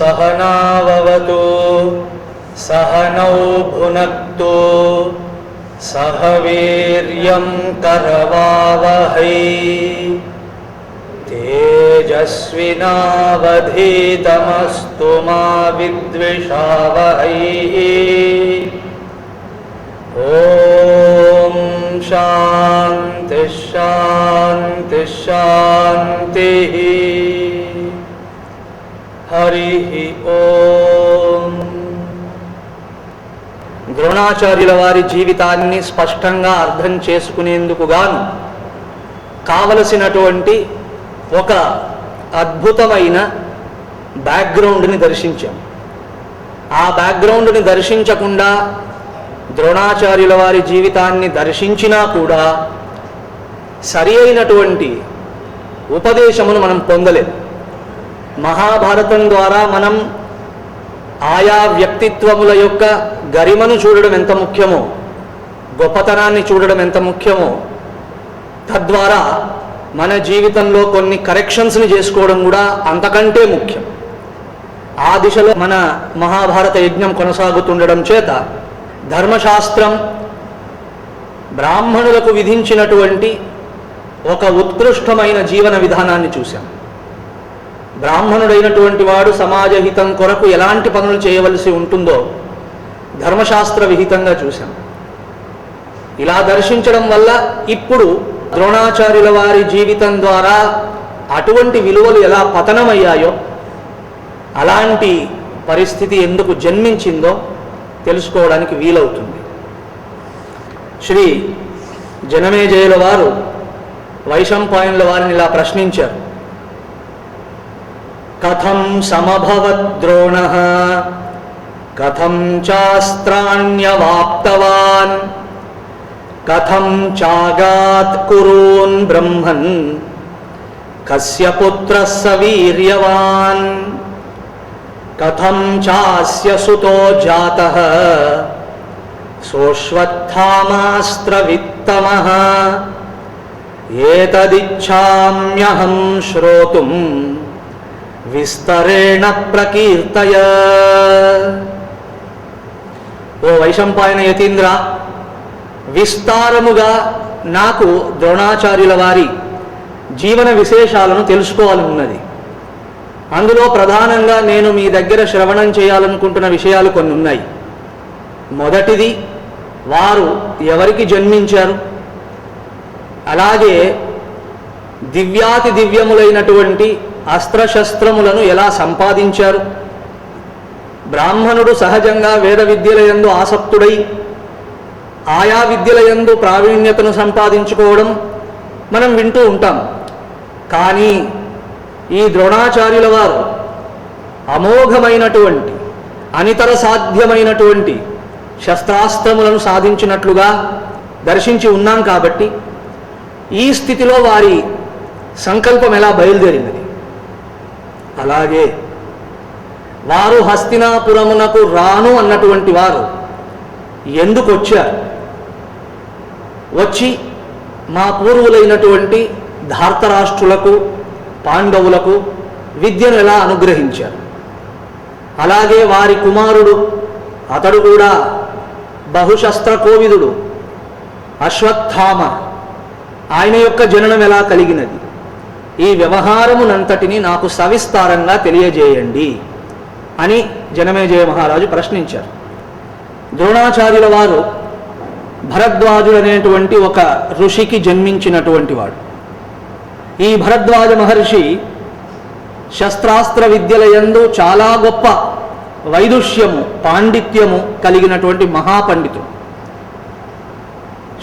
सहनाववतु सहनौ भुनक्तु सह वीर्यं करवावहै तेजस्विनावधीतमस्तु मा विद्विषावहै। ओम शांति शांति शांति। हरि ओम। ద్రోణాచార్యుల వారి జీవితాన్ని స్పష్టంగా అర్థం చేసుకునేందుకు గాను కావలసినటువంటి ఒక అద్భుతమైన బ్యాక్గ్రౌండ్ని దర్శించాం. ఆ బ్యాక్గ్రౌండ్ని దర్శించకుండా ద్రోణాచార్యుల వారి జీవితాన్ని దర్శించినా కూడా సరి అయినటువంటి ఉపదేశమును మనం పొందలేము. మహాభారతం ద్వారా మనం ఆయా వ్యక్తిత్వముల యొక్క గరిమను చూడడం ఎంత ముఖ్యమో, గొప్పతనాన్ని చూడడం ఎంత ముఖ్యమో, తద్వారా మన జీవితంలో కొన్ని కరెక్షన్స్ని చేసుకోవడం కూడా అంతకంటే ముఖ్యం. ఆ దిశలో మన మహాభారత యజ్ఞం కొనసాగుతుండడం చేత ధర్మశాస్త్రం బ్రాహ్మణులకు విధించినటువంటి ఒక ఉత్కృష్టమైన జీవన విధానాన్ని చూశాం. బ్రాహ్మణుడైనటువంటి వాడు సమాజ హితం కొరకు ఎలాంటి పనులు చేయవలసి ఉంటుందో ధర్మశాస్త్ర విహితంగా చూశాం. ఇలా దర్శించడం వల్ల ఇప్పుడు ద్రోణాచార్యుల వారి జీవితం ద్వారా అటువంటి విలువలు ఎలా పతనమయ్యాయో, అలాంటి పరిస్థితి ఎందుకు జన్మించిందో తెలుసుకోవడానికి వీలవుతుంది. శ్రీ జనమేజయుల వారు వైశంపాయనుల వారిని ఇలా ప్రశ్నించారు. కథం సమభవత్ ద్రోణః కథం చాస్త్రాణ్యవాప్తవాన్ కథం చాగాత్ కురూన్ బ్రహ్మన్ కస్య పుత్రః స వీర్యవాన్ కథం చాస్య సుతో జాతః సోశ్వత్థామాస్త్రవిత్తమః ఏతదిచ్ఛామ్యహం శ్రోతుం విస్తరేణ ప్రకీర్తయ. ఓ వైశంపాయన యతీంద్ర, విస్తారముగా నాకు ద్రోణాచార్యుల వారి జీవన విశేషాలను తెలుసుకోవాలని ఉన్నది. అందులో ప్రధానంగా నేను మీ దగ్గర శ్రవణం చేయాలనుకుంటున్న విషయాలు కొన్ని ఉన్నాయి. మొదటిది, వారు ఎవరికి జన్మించారు, అలాగే దివ్యాతి దివ్యములైనటువంటి అస్త్రశస్త్రములను ఎలా సంపాదించారు. బ్రాహ్మణుడు సహజంగా వేద విద్యలయందు ఆసక్తుడై ఆయా విద్యలయందు ప్రావీణ్యతను సంపాదించుకోవడం మనం వింటూ ఉంటాం. కానీ ఈ ద్రోణాచార్యుల వారు అమోఘమైనటువంటి అనితర సాధ్యమైనటువంటి శస్త్రాస్త్రములను సాధించినట్లుగా దర్శించి ఉన్నాం. కాబట్టి ఈ స్థితిలో వారి సంకల్పం ఎలా బయలుదేరినది, అలాగే వారు హస్తినాపురమునకు రాను అన్నటువంటి వారు ఎందుకు వచ్చారు, వచ్చి మా పూర్వులైనటువంటి ధార్తరాష్ట్రులకు పాండవులకు విద్యను ఎలా అనుగ్రహించారు, అలాగే వారి కుమారుడు, అతడు కూడా బహుశస్త్ర కోవిదుడు అశ్వత్థామ, ఆయన యొక్క జననం ఎలా కలిగినది, ఈ వ్యవహారమునంతటిని నాకు సవిస్తారంగా తెలియజేయండి అని జనమేజయ మహారాజు ప్రశ్నించారు. ద్రోణాచార్యుల వారు భరద్వాజుడనేటువంటి ఒక ఋషికి జన్మించినటువంటి వాడు. ఈ భరద్వాజ మహర్షి శస్త్రాస్త్ర విద్యలయందు చాలా గొప్ప వైదుష్యము పాండిత్యము కలిగినటువంటి మహాపండితుడు.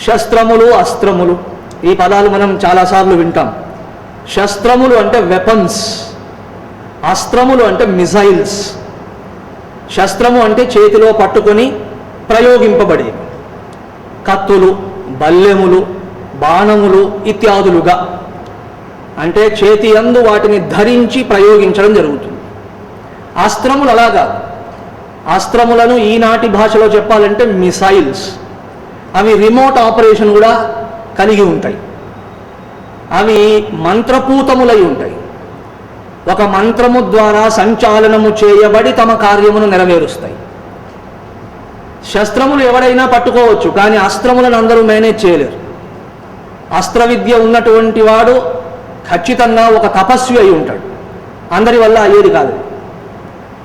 శస్త్రములు అస్త్రములు ఈ పదాలు మనం చాలాసార్లు వింటాం. శస్త్రములు అంటే వెపన్స్, అస్త్రములు అంటే మిసైల్స్. శస్త్రము అంటే చేతిలో పట్టుకొని ప్రయోగింపబడేవి, కత్తులు, బల్లెములు, బాణములు ఇత్యాదులుగా, అంటే చేతి యందు వాటిని ధరించి ప్రయోగించడం జరుగుతుంది. అస్త్రములు అలాగా, అస్త్రములను ఈనాటి భాషలో చెప్పాలంటే మిసైల్స్. అవి రిమోట్ ఆపరేషన్ కూడా కలిగి ఉంటాయి, అవి మంత్రపూతములై ఉంటాయి. ఒక మంత్రము ద్వారా సంచాలనము చేయబడి తమ కార్యమును నెరవేరుస్తాయి. శస్త్రములు ఎవడైనా పట్టుకోవచ్చు, కానీ అస్త్రములను అందరూ మేనేజ్ చేయలేరు. అస్త్ర విద్య ఉన్నటువంటి వాడు ఖచ్చితంగా ఒక తపస్వి అయి ఉంటాడు, అందరి వల్ల అయ్యేది కాదు.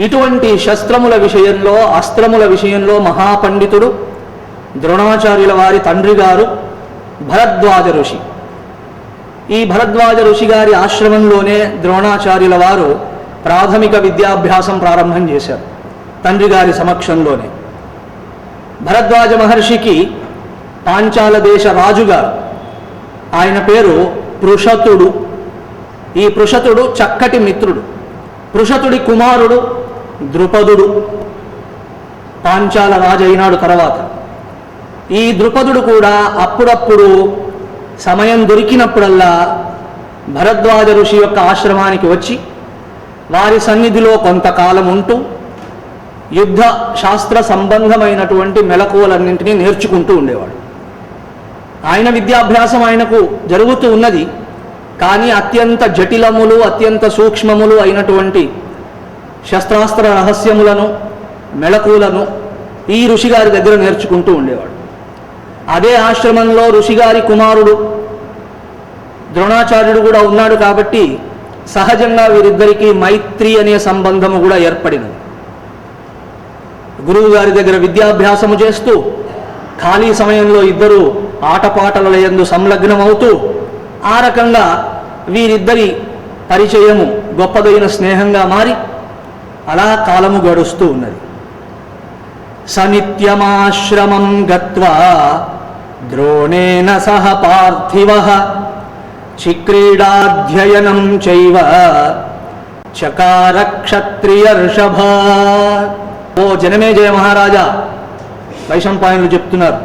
ఇటువంటి శస్త్రముల విషయంలో, అస్త్రముల విషయంలో మహాపండితుడు ద్రోణాచార్యుల వారి తండ్రి గారు భరద్వాజ ఋషి. ఈ భరద్వాజ ఋషి గారి ఆశ్రమంలోనే ద్రోణాచార్యుల వారు ప్రాథమిక విద్యాభ్యాసం ప్రారంభం చేశారు, తండ్రి గారి సమక్షంలోనే. భరద్వాజ మహర్షికి పాంచాల దేశ రాజుగారు, ఆయన పేరు పృషతుడు. ఈ పృషతుడు చక్కటి మిత్రుడు. పృషతుడి కుమారుడు ద్రుపదుడు పాంచాల రాజు అయినాడు తర్వాత. ఈ ద్రుపదుడు కూడా అప్పుడప్పుడు సమయం దొరికినప్పుడల్లా భరద్వాజ ఋషి యొక్క ఆశ్రమానికి వచ్చి వారి సన్నిధిలో కొంతకాలం ఉంటూ యుద్ధ శాస్త్ర సంబంధమైనటువంటి మెలకువలన్నింటినీ నేర్చుకుంటూ ఉండేవాడు. ఆయన విద్యాభ్యాసం ఆయనకు జరుగుతూ ఉన్నది, కానీ అత్యంత జటిలములు, అత్యంత సూక్ష్మములు అయినటువంటి శస్త్రాస్త్ర రహస్యములను, మెలకువలను ఈ ఋషిగారి దగ్గర నేర్చుకుంటూ ఉండేవాడు. అదే ఆశ్రమంలో ఋషిగారి కుమారుడు ద్రోణాచార్యుడు కూడా ఉన్నాడు కాబట్టి సహజంగా వీరిద్దరికీ మైత్రి అనే సంబంధము కూడా ఏర్పడినది. గురువు గారి దగ్గర విద్యాభ్యాసము చేస్తూ ఖాళీ సమయంలో ఇద్దరు ఆటపాటల యందు సంలగ్నమవుతూ ఆ రకంగా వీరిద్దరి పరిచయము గొప్పదైన స్నేహంగా మారి అలా కాలము గడుస్తూ ఉన్నది. సనిత్యమాశ్రమం గత్వా ద్రోణేన సహ పార్థివః చిక్రీడాధ్యయనం చైవ చకార క్షత్రియర్షభ. ఓ జనమేజయ మహారాజా, వైశంపాయనులు చెప్తున్నారు,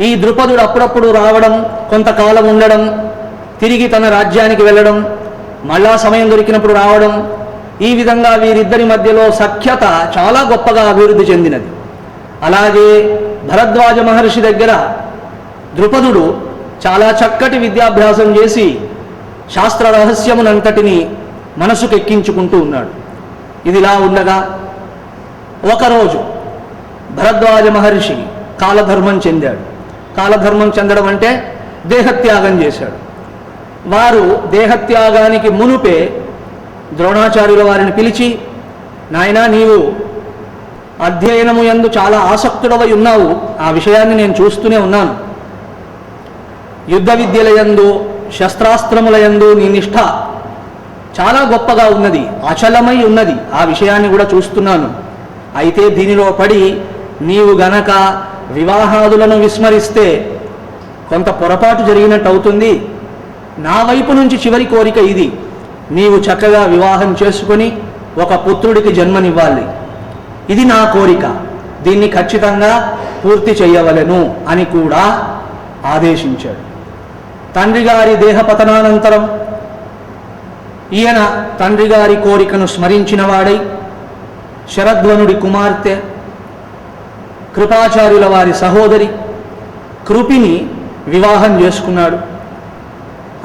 ఈ ద్రుపదుడు అప్పుడప్పుడు రావడం, కొంతకాలం ఉండడం, తిరిగి తన రాజ్యానికి వెళ్ళడం, మళ్ళా సమయం దొరికినప్పుడు రావడం, ఈ విధంగా వీరిద్దరి మధ్యలో సఖ్యత చాలా గొప్పగా అభివృద్ధి చెందినది. అలాగే భరద్వాజ మహర్షి దగ్గర ద్రుపదుడు చాలా చక్కటి విద్యాభ్యాసం చేసి శాస్త్ర రహస్యమునంతటిని మనసుకెక్కించుకుంటూ ఉన్నాడు. ఇదిలా ఉండగా ఒకరోజు భరద్వాజ మహర్షి కాలధర్మం చెందాడు. కాలధర్మం చెందడం అంటే దేహత్యాగం చేశాడు. వారు దేహత్యాగానికి మునుపే ద్రోణాచార్యుల వారిని పిలిచి, నాయనా, నీవు అధ్యయనము యందు చాలా ఆసక్తుడవై ఉన్నావు, ఆ విషయాన్ని నేను చూస్తూనే ఉన్నాను. యుద్ధ విద్యల యందు, శస్త్రాస్త్రముల యందు నీ నిష్ఠ చాలా గొప్పగా ఉన్నది, అచలమై ఉన్నది, ఆ విషయాన్ని కూడా చూస్తున్నాను. అయితే దీనిలో పడి నీవు గనక వివాహాదులను విస్మరిస్తే కొంత పొరపాటు జరిగినట్టు అవుతుంది. నా వైపు నుంచి చివరి కోరిక ఇది, నీవు చక్కగా వివాహం చేసుకొని ఒక పుత్రుడికి జన్మనివ్వాలి. ఇది నా కోరిక, దీన్ని ఖచ్చితంగా పూర్తి చేయవలెను అని కూడా ఆదేశించాడు. తండ్రి గారి దేహపతనానంతరం ఈయన తండ్రి గారి కోరికను స్మరించిన వాడై శరధ్వనుడి కుమార్తె, కృపాచార్యుల వారి సహోదరి కృపిని వివాహం చేసుకున్నాడు.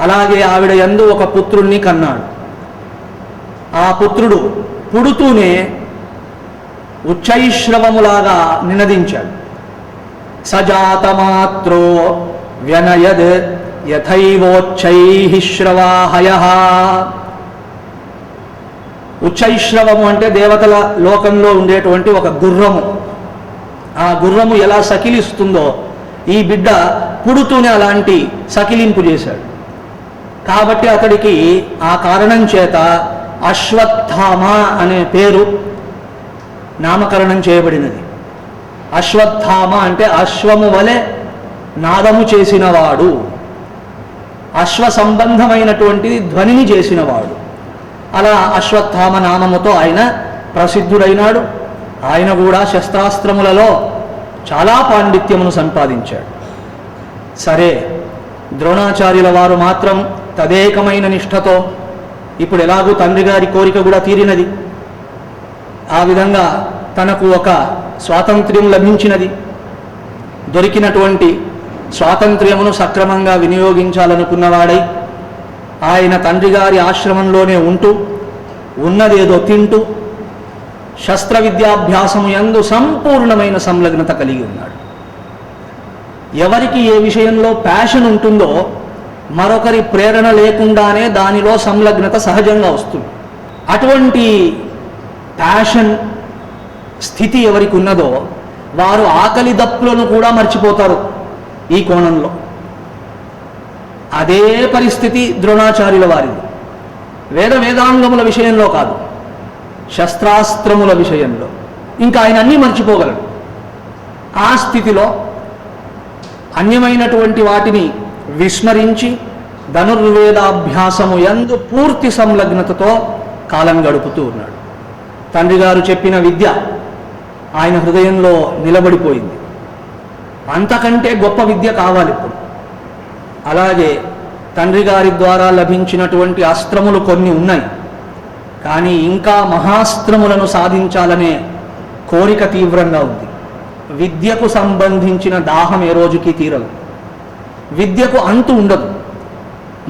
అలాగే ఆవిడ యందు ఒక పుత్రుణ్ణి కన్నాడు. ఆ పుత్రుడు పుడుతూనే ఉచ్చైశ్రవములాగా నినదించాడు. సజాతమాత్రో వ్యనయద్ యథైవోచ్చైః శ్రవాహయః. ఉచ్చైశ్రవము అంటే దేవతల లోకంలో ఉండేటువంటి ఒక గుర్రము. ఆ గుర్రము ఎలా సకిలిస్తుందో ఈ బిడ్డ పుడుతూనే అలాంటి సకిలింపు చేశాడు. కాబట్టి అతడికి ఆ కారణం చేత అశ్వత్థామ అనే పేరు నామకరణం చేయబడినది. అశ్వత్థామ అంటే అశ్వము వలె నాదము చేసినవాడు, అశ్వ సంబంధమైనటువంటిది ధ్వనిని చేసినవాడు. అలా అశ్వత్థామ నామముతో ఆయన ప్రసిద్ధుడైనాడు. ఆయన కూడా శస్త్రాస్త్రములలో చాలా పాండిత్యమును సంపాదించాడు. సరే, ద్రోణాచార్యుల వారు మాత్రం తదేకమైన నిష్ఠతో ఇప్పుడు ఎలాగూ తండ్రి గారి కోరిక కూడా తీరినది, ఆ విధంగా తనకు ఒక స్వాతంత్ర్యం లభించినది. దొరికినటువంటి స్వాతంత్ర్యమును సక్రమంగా వినియోగించాలనుకున్నవాడై ఆయన తండ్రి గారి ఆశ్రమంలోనే ఉంటూ ఉన్నదేదో తింటూ శస్త్ర విద్యాభ్యాసము యందు సంపూర్ణమైన సంలగ్నత కలిగి ఉన్నాడు. ఎవరికి ఏ విషయంలో ప్యాషన్ ఉంటుందో మరొకరి ప్రేరణ లేకుండానే దానిలో సంలగ్నత సహజంగా వస్తుంది. అటువంటి ప్యాషన్ స్థితి ఎవరికి ఉన్నదో వారు ఆకలి దప్పులను కూడా మర్చిపోతారు ఈ కోణంలో. అదే పరిస్థితి ద్రోణాచార్యుల వారిది. వేదాంగముల విషయంలో కాదు, శస్త్రాస్త్రముల విషయంలో ఇంకా ఆయన అన్నీ మర్చిపోగలడు. ఆ స్థితిలో అన్యమైనటువంటి వాటిని విస్మరించి ధనుర్వేదాభ్యాసము యందు పూర్తి సంలగ్నతతో కాలం గడుపుతూ ఉన్నాడు. తండ్రి గారు చెప్పిన విద్య ఆయన హృదయంలో నిలబడిపోయింది. అంతకంటే గొప్ప విద్య కావాలి ఇప్పుడు. అలాగే తండ్రి గారి ద్వారా లభించినటువంటి అస్త్రములు కొన్ని ఉన్నాయి, కానీ ఇంకా మహాస్త్రములను సాధించాలనే కోరిక తీవ్రంగా ఉంది. విద్యకు సంబంధించిన దాహం ఏ రోజుకి తీరదు. విద్యకు అంతు ఉండదు.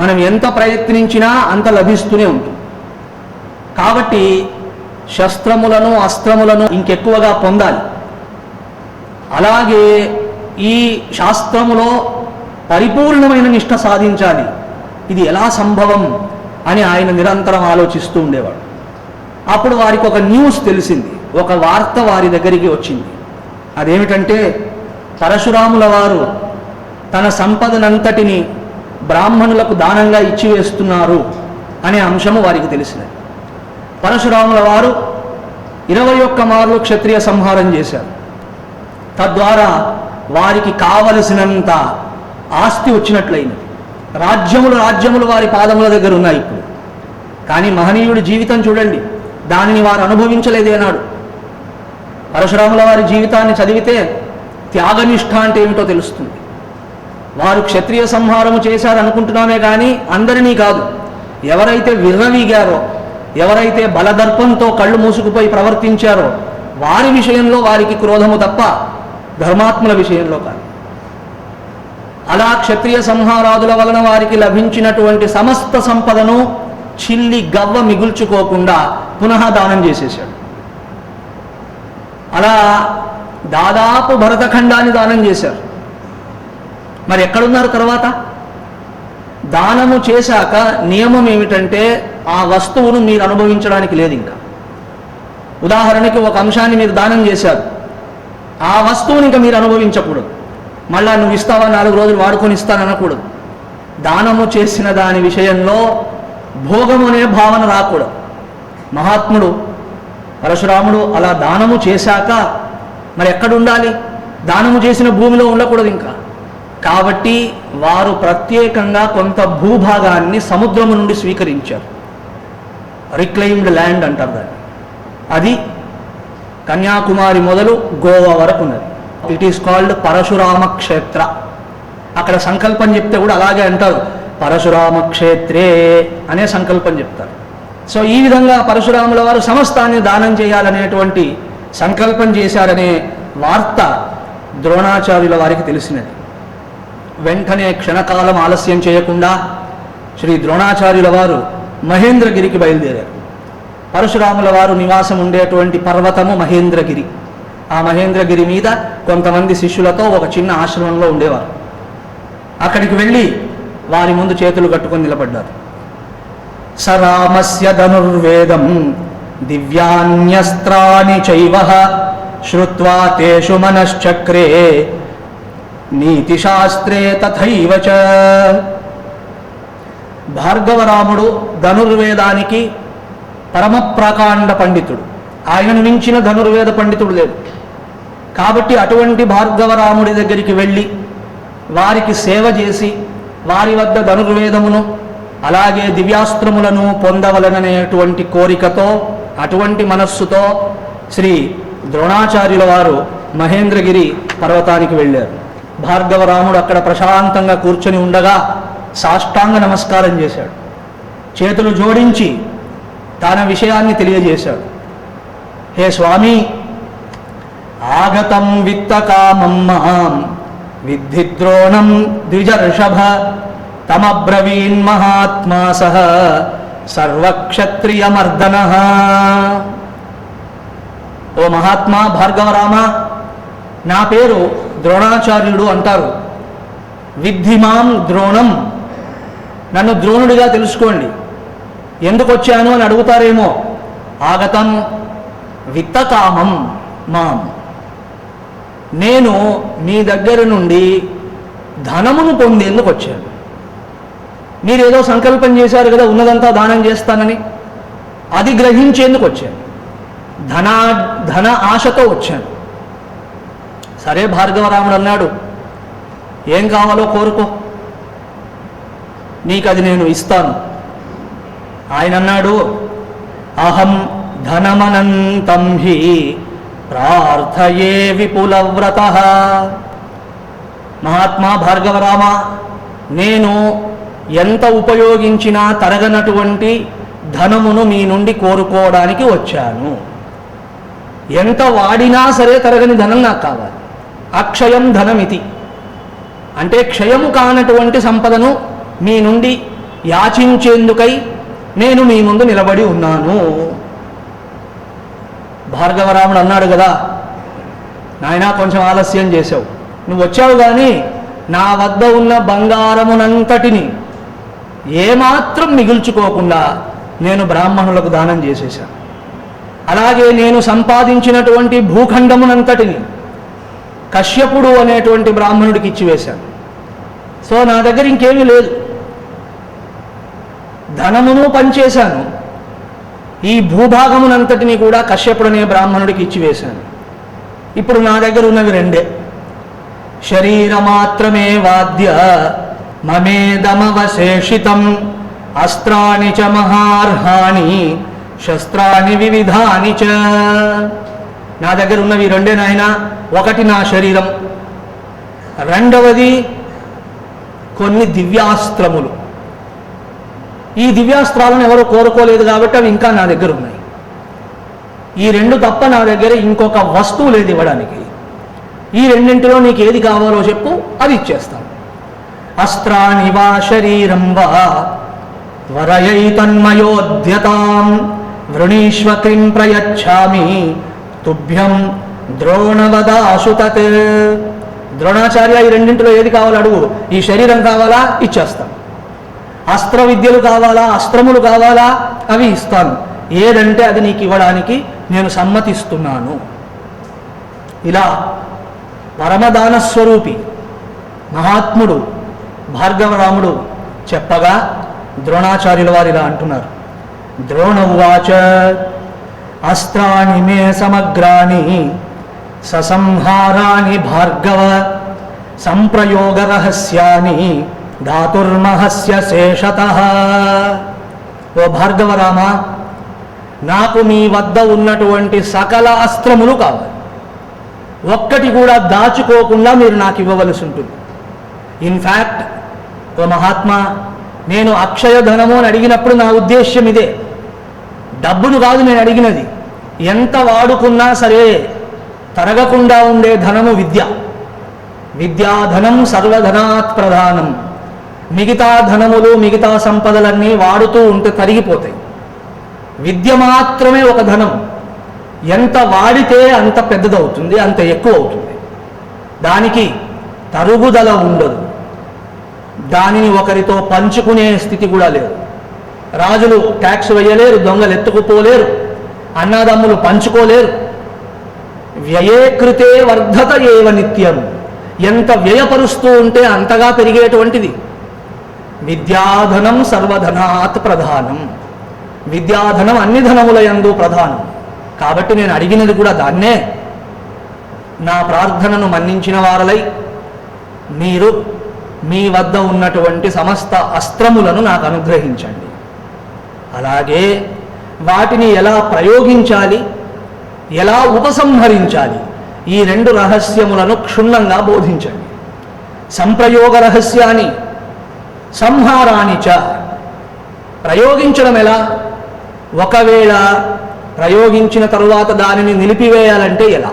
మనం ఎంత ప్రయత్నించినా అంత లభిస్తూనే ఉంటుంది. కాబట్టి శస్త్రములను అస్త్రములను ఇంకెక్కువగా పొందాలి. అలాగే ఈ శాస్త్రములో పరిపూర్ణమైన నిష్ఠ సాధించాలి. ఇది ఎలా సంభవం అని ఆయన నిరంతరం ఆలోచిస్తూ ఉండేవాడు. అప్పుడు వారికి ఒక న్యూస్ తెలిసింది, ఒక వార్త వారి దగ్గరికి వచ్చింది. అదేమిటంటే పరశురాముల వారు తన సంపదనంతటిని బ్రాహ్మణులకు దానంగా ఇచ్చివేస్తున్నారు అనే అంశము వారికి తెలిసినది. పరశురాముల వారు 21 మార్లు క్షత్రియ సంహారం చేశారు. తద్వారా వారికి కావలసినంత ఆస్తి వచ్చినట్లయింది. రాజ్యములు వారి పాదముల దగ్గర ఉన్నాయి ఇప్పుడు. కానీ మహనీయుడి జీవితం చూడండి, దానిని వారు అనుభవించలేదేనాడు. పరశురాముల వారి జీవితాన్ని చదివితే త్యాగనిష్ఠ అంటే ఏమిటో తెలుస్తుంది. వారు క్షత్రియ సంహారము చేశారనుకుంటున్నామే కానీ అందరినీ కాదు. ఎవరైతే విర్రవీగారో, ఎవరైతే బలదర్పంతో కళ్ళు మూసుకుపోయి ప్రవర్తించారో వారి విషయంలో వారికి క్రోధము తప్ప ధర్మాత్ముల విషయంలో కాదు. అలా క్షత్రియ సంహారాదుల వలన వారికి లభించినటువంటి సమస్త సంపదను చిల్లి గవ్వ మిగుల్చుకోకుండా పునః దానం చేసేశాడు. అలా దాదాపు భరతఖండాన్ని దానం చేశారు. మరి ఎక్కడున్నారు తర్వాత? దానము చేశాక నియమం ఏమిటంటే ఆ వస్తువును మీరు అనుభవించడానికి లేదు. ఇంకా ఉదాహరణకి ఒక అంశాన్ని మీరు దానం చేశారు, ఆ వస్తువుని ఇంకా మీరు అనుభవించకూడదు. మళ్ళా నువ్వు ఇస్తావా, 4 రోజులు వాడుకొని ఇస్తాననకూడదు. దానము చేసిన దాని విషయంలో భోగము అనే భావన రాకూడదు. మహాత్ముడు పరశురాముడు అలా దానము చేశాక మరి ఎక్కడ ఉండాలి? దానము చేసిన భూమిలో ఉండకూడదు ఇంకా. కాబట్టి వారు ప్రత్యేకంగా కొంత భూభాగాన్ని సముద్రము నుండి స్వీకరించారు. రిక్లైమ్డ్ ల్యాండ్ అంటారు దాన్ని. అది కన్యాకుమారి మొదలు గోవా వరకు ఉన్నది. ఇట్ ఈస్ కాల్డ్ పరశురామ క్షేత్ర. అక్కడ సంకల్పం చెప్తే కూడా అలాగే అంటారు, పరశురామ క్షేత్రే అనే సంకల్పం చెప్తారు. సో ఈ విధంగా పరశురాముల వారు సమస్తాన్ని దానం చేయాలనేటువంటి సంకల్పం చేశారనే వార్త ద్రోణాచార్యుల వారికి తెలిసినది. వెంటనే క్షణకాలం ఆలస్యం చేయకుండా శ్రీ ద్రోణాచార్యుల వారు మహేంద్రగిరికి బయలుదేరారు. పరశురాముల వారు నివాసం ఉండేటువంటి పర్వతము మహేంద్రగిరి. ఆ మహేంద్రగిరి మీద కొంతమంది శిష్యులతో ఒక చిన్న ఆశ్రమంలో ఉండేవారు. అక్కడికి వెళ్ళి వారి ముందు చేతులు కట్టుకొని నిలబడ్డారు. సరామస్య ధనుర్వేదం దివ్యాన్యస్త్రాణి చైవ శ్రుత్వా తేషు మనశ్చక్రే నీతిశాస్త్రే తథైవ చ. భార్గవరాముడు ధనుర్వేదానికి పరమప్రాకాండ పండితుడు. ఆయనను మించిన ధనుర్వేద పండితుడు లేడు. కాబట్టి అటువంటి భార్గవరాముడి దగ్గరికి వెళ్ళి వారికి సేవ చేసి వారి వద్ద ధనుర్వేదమును అలాగే దివ్యాస్త్రములను పొందవలననేటువంటి కోరికతో, అటువంటి మనస్సుతో శ్రీ ద్రోణాచార్యుల వారు మహేంద్రగిరి పర్వతానికి వెళ్ళారు. భార్గవరాముడు అక్కడ ప్రశాంతంగా కూర్చొని ఉండగా సాష్టాంగ నమస్కారం చేశాడు. చేతులు జోడించి తన విషయాన్ని తెలియజేశాడు. హే స్వామి, ఆగతం విత్తకామం మహాం విద్ధి ద్రోణం ద్విజర్షభ తమబ్రవీన్మహాత్మా సహ సర్వక్షత్రియమర్దనః. ఓ మహాత్మా భార్గవరామ, నా పేరు ద్రోణాచార్యుడు అంటారు. విద్ధిమాం ద్రోణం, నన్ను ద్రోణుడిగా తెలుసుకోండి. ఎందుకు వచ్చాను అని అడుగుతారేమో. ఆగతం విత్తకామం మాం, నేను మీ దగ్గర నుండి ధనమును పొందేందుకు వచ్చాను. మీరేదో సంకల్పం చేశారు కదా ఉన్నదంతా దానం చేస్తానని, అది గ్రహించేందుకు వచ్చాను. ధన ఆశతో వచ్చాను. సరే భార్గవరాముడు అన్నాడు, ఏం కావాలో కోరుకో, నీకు అది నేను ఇస్తాను. ఆయన అన్నాడు, అహం ధనమనంతం హి ప్రార్థయే విపులవ్రతః. మహాత్మా భార్గవరామ, నేను ఎంత ఉపయోగించినా తరగనటువంటి ధనమును మీ నుండి కోరుకోవడానికి వచ్చాను. ఎంత వాడినా సరే తరగని ధనం నాకు కావాలి. అక్షయం ధనమితి అంటే క్షయము కానటువంటి సంపదను మీ నుండి యాచించేందుకై నేను మీ ముందు నిలబడి ఉన్నాను. భార్గవరాముడు అన్నాడు కదా, నాయనా కొంచెం ఆలస్యం చేసావు, నువ్వు వచ్చావు కానీ నా వద్ద ఉన్న బంగారమునంతటిని ఏమాత్రం మిగుల్చుకోకుండా నేను బ్రాహ్మణులకు దానం చేసేశాను. అలాగే నేను సంపాదించినటువంటి భూఖండమునంతటిని కశ్యపుడు అనేటువంటి బ్రాహ్మణుడికి ఇచ్చివేశాను. సో నా దగ్గర ఇంకేమీ లేదు. ధనమును పంచేశాను, ఈ భూభాగమునంతటిని కూడా కశ్యపుడు అనే బ్రాహ్మణుడికి ఇచ్చివేశాను. ఇప్పుడు నా దగ్గర ఉన్నవి రెండే. శరీరమాత్రమే వాద్య మమేదమవశేషితం అస్త్రాణి చ మహార్హాణి శస్త్రాణి వివిధాని చ. నా దగ్గర ఉన్నవి రెండే నాయన. ఒకటి నా శరీరం, రెండవది కొన్ని దివ్యాస్త్రములు. ఈ దివ్యాస్త్రాలను ఎవరు కోరుకోలేదు కాబట్టి అవి ఇంకా నా దగ్గర ఉన్నాయి. ఈ రెండు తప్ప నా దగ్గర ఇంకొక వస్తువు లేదు ఇవ్వడానికి. ఈ రెండింటిలో నీకు ఏది కావాలో చెప్పు, అది ఇచ్చేస్తాను. అస్త్రాణి వా శరీరం వా వరయైతన్మయోద్యతాం వృణీష్వ కిం ప్రయచ్ఛామి తుభ్యం ద్రోణవదాశు తత్. ద్రోణాచార్య, ఈ రెండింటిలో ఏది కావాలో అడుగు. ఈ శరీరం కావాలా, ఇచ్చేస్తాను. అస్త్ర విద్యలు కావాలా, అస్త్రములు కావాలా, అవి ఇస్తాను. ఏదంటే అది నీకు ఇవ్వడానికి నేను సమ్మతిస్తున్నాను. ఇలా పరమదానస్వరూపి మహాత్ముడు భార్గవరాముడు చెప్పగా ద్రోణాచార్యుల వారు ఇలా అంటున్నారు. ద్రోణ ఉవాచ అస్త్రాణి మే సమగ్రాని ససంహారాని భార్గవ సంప్రయోగ రహస్యాని ధాతుర్మహస్య శేషతః. ఓ భార్గవరామ, నాకు మీ వద్ద ఉన్నటువంటి సకల అస్త్రములు కావాలి. ఒక్కటి కూడా దాచుకోకుండా మీరు నాకు ఇవ్వవలసి ఉంటుంది. ఇన్ఫ్యాక్ట్ ఓ మహాత్మా, నేను అక్షయ ధనము అని అడిగినప్పుడు నా ఉద్దేశ్యం ఇదే. డబ్బును కాదు నేను అడిగినది. ఎంత వాడుకున్నా సరే తరగకుండా ఉండే ధనము విద్య. విద్యాధనం సర్వధనాత్ ప్రధానం. మిగతా ధనములు మిగతా సంపదలన్నీ వాడుతూ ఉంటే తరిగిపోతాయి. విద్య మాత్రమే ఒక ధనం. ఎంత వాడితే అంత పెద్దదవుతుంది, అంత ఎక్కువ అవుతుంది. దానికి తరుగుదల ఉండదు. దానిని ఒకరితో పంచుకునే స్థితి కూడా లేదు. రాజులు ట్యాక్స్ వేయలేరు, దొంగలు ఎత్తుకుపోలేరు, అన్నదమ్ములు పంచుకోలేరు. వ్యయే కృతే వర్ధత ఏవ నిత్యం. ఎంత వ్యయపరుస్తూ ఉంటే అంతగా పెరిగేటువంటిది. విద్యాధనం సర్వధనాత్ ప్రధానం. విద్యాధనం అన్ని ధనముల యందు ప్రధానం. కాబట్టి నేను అడిగినది కూడా దాన్నే. నా ప్రార్థనను మన్నించిన వారలై మీరు మీ వద్ద ఉన్నటువంటి సమస్త అస్త్రములను నాకు అనుగ్రహించండి. అలాగే వాటిని ఎలా ప్రయోగించాలి, ఎలా ఉపసంహరించాలి, ఈ రెండు రహస్యములను క్షుణ్ణంగా బోధించండి. సంప్రయోగ రహస్యాన్ని సంహారాన్ని చ. ప్రయోగించడం ఎలా, ఒకవేళ ప్రయోగించిన తరువాత దానిని నిలిపివేయాలంటే ఎలా,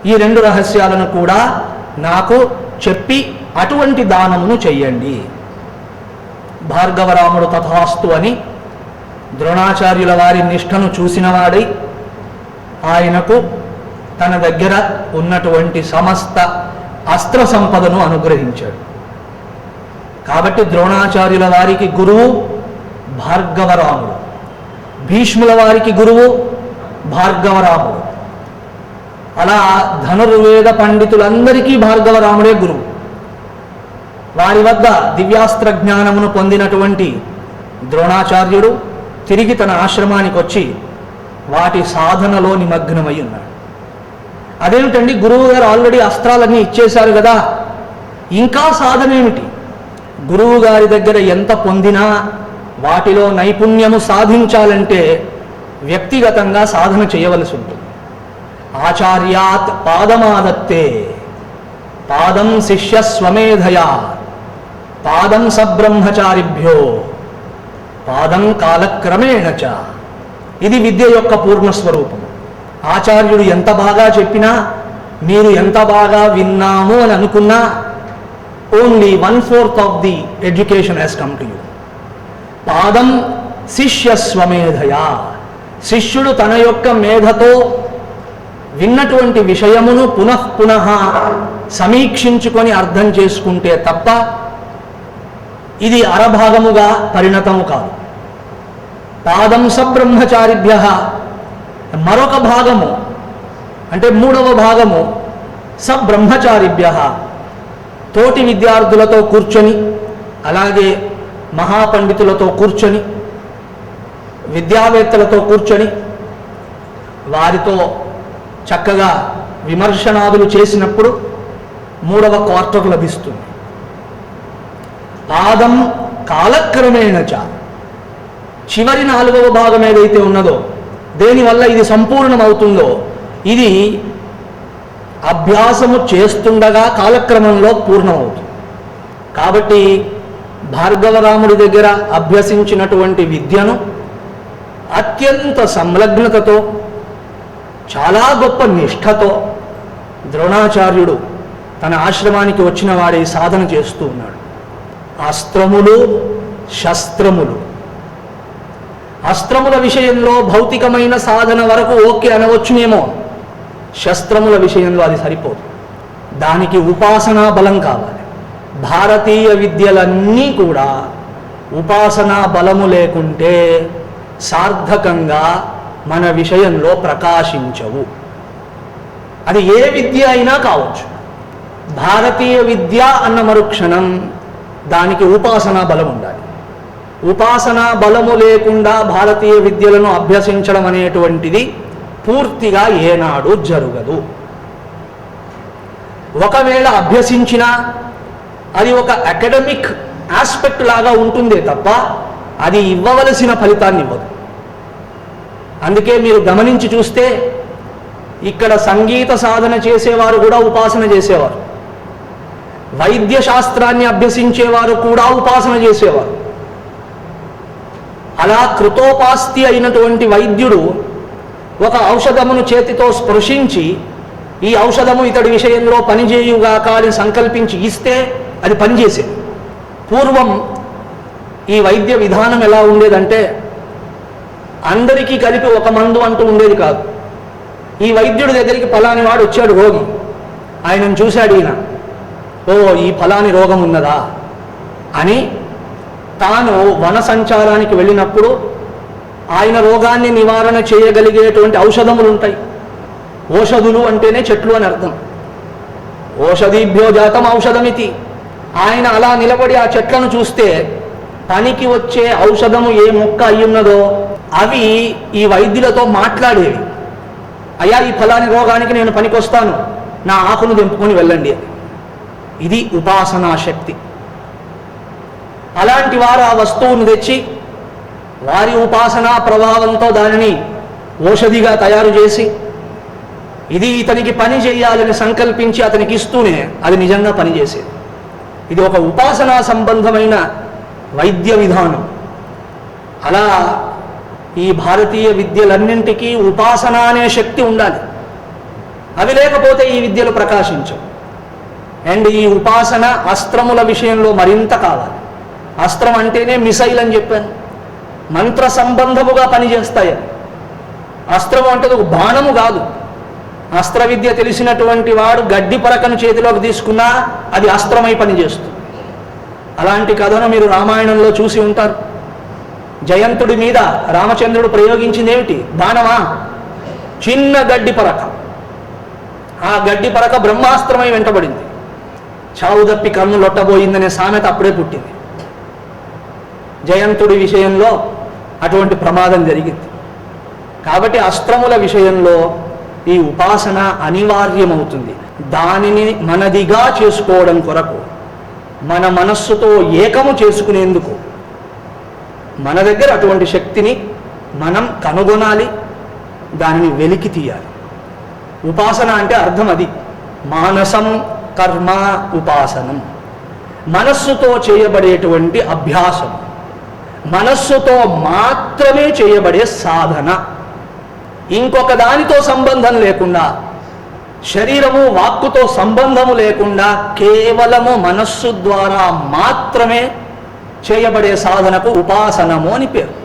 ఈ రెండు రహస్యాలను కూడా నాకు చెప్పి అటువంటి దానమును చెయ్యండి. భార్గవరాముడు తథాస్తు అని ద్రోణాచార్యుల వారి నిష్ఠను చూసినవాడై ఆయనకు తన దగ్గర ఉన్నటువంటి సమస్త అస్త్ర సంపదను అనుగ్రహించాడు. కాబట్టి ద్రోణాచార్యుల వారికి గురువు భార్గవరాముడు, భీష్ముల వారికి గురువు భార్గవరాముడు. అలా ధనుర్వేద పండితులందరికీ భార్గవరాముడే గురువు. వారి వద్ద దివ్యాస్త్ర జ్ఞానమును పొందినటువంటి ద్రోణాచార్యుడు తిరిగి తన ఆశ్రమానికి వచ్చి వాటి సాధనలో నిమగ్నమై ఉన్నాడు. అదేమిటండి, గురువు గారు ఆల్రెడీ అస్త్రాలన్నీ ఇచ్చేశారు కదా, ఇంకా సాధన ఏమిటి? గురువు గారి దగ్గర ఎంత పొందినా వాటిలో నైపుణ్యము సాధించాలంటే వ్యక్తిగతంగా సాధన చేయవలసి ఉంటుంది. ఆచార్యాత్ పాదమాదత్తే పాదం శిష్య స్వమేధయా పాదం సబ్రహ్మచారిభ్యో పాదం కాలక్రమేణ చ. ఇది విద్య యొక్క పూర్ణస్వరూపం. ఆచార్యుడు ఎంత బాగా చెప్పినా, మీరు ఎంత బాగా విన్నాము అని అనుకున్నా, only 1/4 of the education has come to you. పాదం శిష్య స్వమేధయా, శిష్యుడు తన యొక్క మేధతో విన్నటువంటి విషయమును పునఃపునః సమీక్షించుకొని అర్థం చేసుకుంటే తప్ప ఇది అరభాగముగా పరిణతము కాదు. పాదం సబ్రహ్మచారిభ్య, మరొక భాగము అంటే మూడవ భాగము సబ్రహ్మచారిభ్య, తోటి విద్యార్థులతో కూర్చొని, అలాగే మహాపండితులతో కూర్చొని, విద్యావేత్తలతో కూర్చొని వారితో చక్కగా విమర్శనాదులు చేసినప్పుడు మూడవ క్వార్టర్ లభిస్తుంది. పాదం కాలక్రమేణ చ, చివరి 4వ భాగం ఏదైతే ఉన్నదో, దేనివల్ల ఇది సంపూర్ణమవుతుందో, ఇది అభ్యాసము చేస్తుండగా కాలక్రమంలో పూర్ణమవుతుంది. కాబట్టి భార్గవరాముడి దగ్గర అభ్యసించినటువంటి విద్యను అత్యంత సంలగ్నతతో, చాలా గొప్ప నిష్ఠతో ద్రోణాచార్యుడు తన ఆశ్రమానికి వచ్చిన వాడి సాధన చేస్తూ ఉన్నాడు. అస్త్రములు, శస్త్రములు. అస్త్రముల విషయంలో భౌతికమైన సాధన వరకు ఓకే అనవచ్చునేమో, శస్త్రముల విషయంలో అది సరిపోదు. దానికి ఉపాసనా బలం కావాలి. భారతీయ విద్యలన్నీ కూడా ఉపాసనా బలము లేకుంటే సార్థకంగా మన విషయంలో ప్రకాశించవు. అది ఏ విద్య అయినా కావచ్చు. భారతీయ విద్య అన్న మరుక్షణం దానికి ఉపాసనా బలం ఉండాలి. ఉపాసనా బలము లేకుండా భారతీయ విద్యలను అభ్యసించడం అనేటువంటిది పూర్తిగా ఏనాడు జరగదు. ఒకవేళ అభ్యసించినా అది ఒక అకాడమిక్ ఆస్పెక్ట్ లాగా ఉంటుందే తప్ప అది ఇవ్వవలసిన ఫలితాన్ని ఇవ్వదు. అందుకే మీరు గమనించి చూస్తే ఇక్కడ సంగీత సాధన చేసేవారు కూడా ఉపాసన చేసేవారు, వైద్య శాస్త్రాన్ని అభ్యసించేవారు కూడా ఉపాసన చేసేవారు. అలా కృతోపాస్తి అయినటువంటి వైద్యుడు ఒక ఔషధమును చేతితో స్పృశించి ఈ ఔషధము ఇతడి విషయంలో పనిచేయుగాక అని సంకల్పించి ఇస్తే అది పనిచేసేది. పూర్వం ఈ వైద్య విధానం ఎలా ఉండేదంటే అందరికీ కలిపి ఒక మందు అంటూ ఉండేది కాదు. ఈ వైద్యుడి దగ్గరికి ఫలాని వాడు వచ్చాడు రోగి, ఆయనను చూశాడు ఈయన, ఓ ఈ ఫలాని రోగం ఉన్నదా అని తాను వన సంచారానికి వెళ్ళినప్పుడు ఆయన రోగాన్ని నివారణ చేయగలిగేటువంటి ఔషధములు ఉంటాయి. ఓషధులు అంటేనే చెట్లు అని అర్థం. ఓషధీభ్యో జాతం ఔషధమితి. ఆయన అలా నిలబడి ఆ చెట్లను చూస్తే పనికి వచ్చే ఔషధము ఏ మొక్క అయ్యున్నదో అవి ఈ వైద్యులతో మాట్లాడేవి. అయ్యా ఈ ఫలాని రోగానికి నేను పనికొస్తాను, నా ఆకును తెంపుకొని వెళ్ళండి అని. ఇది ఉపాసనా శక్తి. అలాంటి వారు ఆ వస్తువును తెచ్చి వారి ఉపాసనా ప్రభావంతో దానిని ఓషధిగా తయారు చేసి ఇది ఇతనికి పని చేయాలని సంకల్పించి అతనికి ఇస్తూనే అది నిజంగా పనిచేసేది. ఇది ఒక ఉపాసనా సంబంధమైన వైద్య విధానం. అలా ఈ భారతీయ విద్యలన్నింటికీ ఉపాసన అనే శక్తి ఉండాలి. అవి లేకపోతే ఈ విద్యలు ప్రకాశించవు. అండ్ ఈ ఉపాసన అస్త్రముల విషయంలో మరింత కావాలి. అస్త్రం అంటేనే మిసైల్ అని చెప్పాను. మంత్ర సంబంధముగా పనిచేస్తాయి. అస్త్రము అంటే ఒక బాణము కాదు. అస్త్ర విద్య తెలిసినటువంటి వాడు గడ్డి పరకను చేతిలోకి తీసుకున్నా అది అస్త్రమై పనిచేస్తుంది. అలాంటి కథను మీరు రామాయణంలో చూసి ఉంటారు. జయంతుడి మీద రామచంద్రుడు ప్రయోగించింది ఏమిటి? బాణమా? చిన్న గడ్డి పరక. ఆ గడ్డి పరక బ్రహ్మాస్త్రమై వెంటబడింది. చావు తప్పి కన్ను లొట్టబోయిందనే సామెత అప్పుడే పుట్టింది. జయంతుడి విషయంలో అటువంటి ప్రమాదం జరిగింది. కాబట్టి అస్త్రముల విషయంలో ఈ ఉపాసన అనివార్యమవుతుంది. దానిని మనదిగా చేసుకోవడం కొరకు, మన మనస్సుతో ఏకము చేసుకునేందుకు మన దగ్గర అటువంటి శక్తిని మనం కనుగొనాలి, దానిని వెలికి తీయాలి. ఉపాసన అంటే అర్థం అది. మానసం కర్మ ఉపాసనం. మనస్సుతో చేయబడేటువంటి అభ్యాసం, మనస్సుతో మాత్రమే చేయబడే సాధన. ఇంకొక దానితో సంబంధం లేకుండా, శరీరము వాక్కుతో సంబంధము లేకుండా కేవలము మనస్సు ద్వారా మాత్రమే చేయబడే సాధనకు ఉపాసనము అని పేరు.